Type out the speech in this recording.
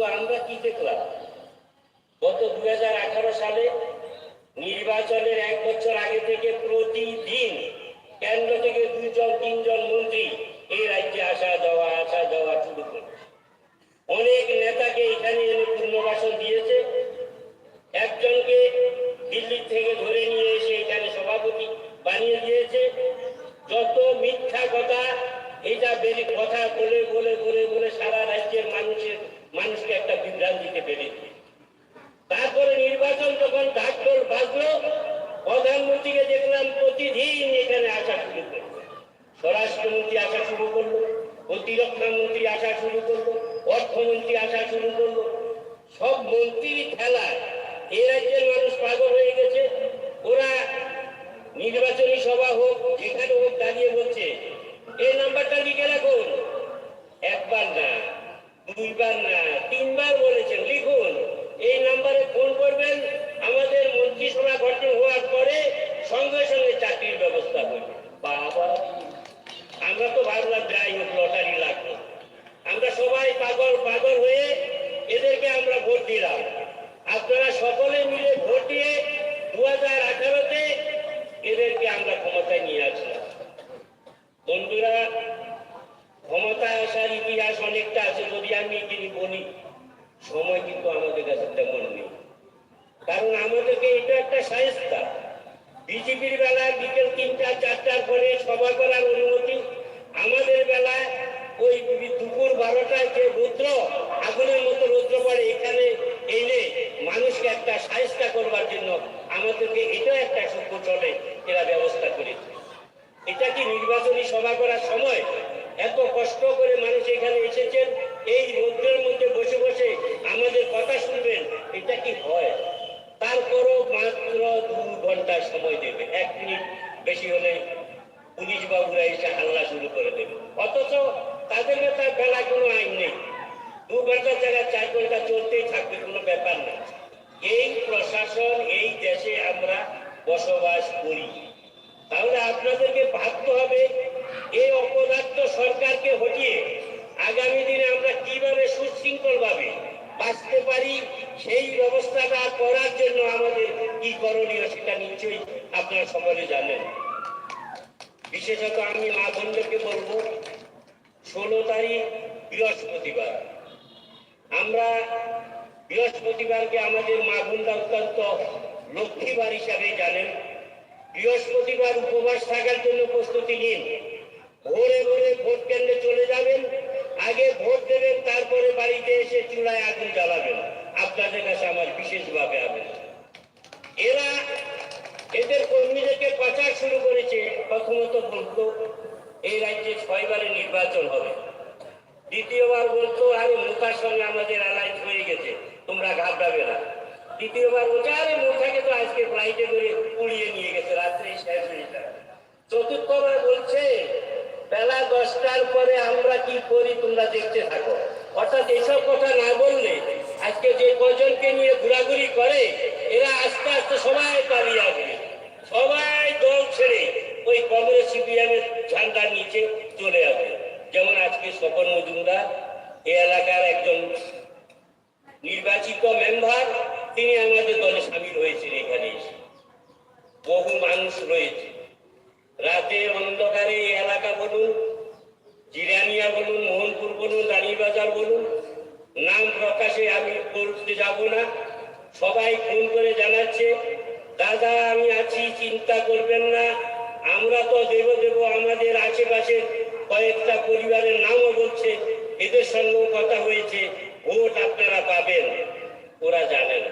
কিন্তু আমরা কি দেখলাম, গত 2018 সালে নির্বাচনের 1 বছর আগে থেকে প্রতিদিন কেন্দ্র থেকে 2-3 জন মন্ত্রী এই রাজ্যে আসা যাওয়া শুরু করে। অনেক নেতাকে এখানে এনে পুনর্বাসন দিয়েছে। একজনকে দিল্লি থেকে ধরে নিয়ে এসে এখানে সভাপতি বানিয়ে দিয়েছে। যত মিথ্যা কথা, এটা বেশি কথা বলে বলে বলে বলে সারা রাজ্যের মানুষকে একটা বিভ্রান্তিতে ফেলে দিয়েছে। তারপরে নির্বাচন যখন ঢাকঢোল বাজলো, প্রধানমন্ত্রীকে দেখলাম প্রতিদিন এখানে আসা শুরু করলো, স্বরাষ্ট্রমন্ত্রী আসা শুরু করলো, প্রতিরক্ষা মন্ত্রী আসা শুরু করলো, অর্থমন্ত্রী আসা শুরু করলো। সব মন্ত্রীর খেলায় এই রাজ্যের মানুষ পাগল হয়ে গেছে। ওরা নির্বাচনী সভা হোক, যেখানে হোক, দাঁড়িয়ে বলছে এই নাম্বারটা লিখে রাখুন। একবার না, 2বার না, 3বার বলেছেন লিখুন, এই নাম্বারে ফোন করবেন, আমাদের মন্ত্রিসভা গঠন হওয়ার পরে সঙ্গে সঙ্গে চাকরির ব্যবস্থা করবে। বাবা, আমরা তো ভাবলাম যাই হোক লটারি লাগবে। আমরা সবাই পাগল হয়ে এদেরকে আমরা ভোট দিলাম। আপনারা সকলে মিলে ভোট দিয়ে 2018-তে এদেরকে আমরা ক্ষমতায় নিয়ে আসলাম। বন্ধুরা, ক্ষমতায় আসার ইতিহাস অনেকটা আছে, যদি আমি এখানে বলি সময় কিন্তু আমাদের কাছে তেমন নেই। কারণ আমাদেরকে এটা একটা শায়েস্তা। বিজেপির বেলায় বিকেল 3-4টার পরে সভা করার অনুমতি, আমাদের বেলায় ওই দুপুর 12টায় যে রৌদ্র, আগুনের মতো রৌদ্র পড়ে, এখানে এনে মানুষকে একটা শায়েস্তা করবার জন্য আমাদেরকে এটা একটা সভ্য চলে এরা ব্যবস্থা করেছে। এটা কি নির্বাচনী সভা করার সময়? এত কষ্ট করে মানুষ এখানে এসেছেন, এই রৌদ্রের মধ্যে বসে বসে আমাদের কথা শুনবেন, এটা কি হয়? তারপরও মাত্র 2 ঘন্টা সময় দেবে, 1 মিনিট বেশি হলে পুলিশ বাবুরা এসে হাল্লা শুরু করে দেবে। অথচ তাদের তার বেলায় কোনো আইন নেই, 2 ঘন্টার জায়গায় 4 ঘন্টা চলতেই থাকবে, কোনো ব্যাপার না। এই প্রশাসন, এই দেশে আমরা বসবাস করি। তাহলে আপনাদেরকে ভাবতে হবে এই অপদার্থ সরকারকে হটিয়ে আগামী দিনে আমরা কিভাবে সুশৃঙ্খল ভাবে বাঁচতে পারি, সেই ব্যবস্থাটা করার জন্য আমাদের কি করণীয় সেটা নিশ্চয়ই আপনারা সকলে জানেন। বিশেষত আমি মা বোনদেরকে বলবো, 16 তারিখ বৃহস্পতিবার, আমরা বৃহস্পতিবারকে আমাদের মা বোনরা অত্যন্ত লক্ষ্মীবার হিসাবে জানেন। বৃহস্পতিবার উপবাস থাকার জন্য প্রস্তুতি নিন। ভোরে ভোরে ভোট কেন্দ্রে চলে যাবেন, আগে ভোট দেবেন, তারপরে বাড়িতে এসে চুলায় আগুন জ্বালাবেন। আপনাদের কাছে আমার বিশেষভাবে আবেদন। এরা এদের কর্মীদেরকে প্রচার শুরু করেছে। প্রথমত বলতো এই রাজ্যে 6 বারে নির্বাচন হবে, দ্বিতীয়বার বলতো আরে মুখার সঙ্গে আমাদের অ্যালায়েন্স হয়ে গেছে, তোমরা ঘাবড়াবে না। তৃতীয়বার বলছে আরে মুখাকে তো আজকে ফ্লাইটে করে উড়িয়ে নিয়ে গেছে, রাত্রে শেষ হয়ে যায়। চতুর্থবার বলছে বেলা 10টার পরে আমরা কি করি তোমরা দেখতে থাকো। অর্থাৎ এইসব কথা না বললে আজকে যে কজনকে নিয়ে ঘোরাঘুরি করে, এরা আস্তে আস্তে সবাই পালিয়ে আসবে, সবাই দল ছেড়ে ওই কংগ্রেস সিপিএম এর ঝান্ডার নিচে চলে আসবে। যেমন আজকে স্বপন মজুমদার এই এলাকার একজন নির্বাচিত মেম্বার, তিনি আমাদের দলে সামিল হয়েছেন। এখানে বহু মানুষ রয়েছে, রাতে অন্ধকারে এই এলাকা বলুন, জিরানিয়া বলুন, মোহনপুর বলুন, রানীবাজার বলুন, নাম প্রকাশে আমি বলতে যাব না, সবাই ফোন করে জানাচ্ছে দাদা আমি আছি, চিন্তা করবেন না, আমরা তো দেব। আমাদের আশেপাশে কয়েকটা পরিবারের নামও বলছে, এদের সঙ্গেও কথা হয়েছে, ভোট আপনারা পাবেন। ওরা জানে না,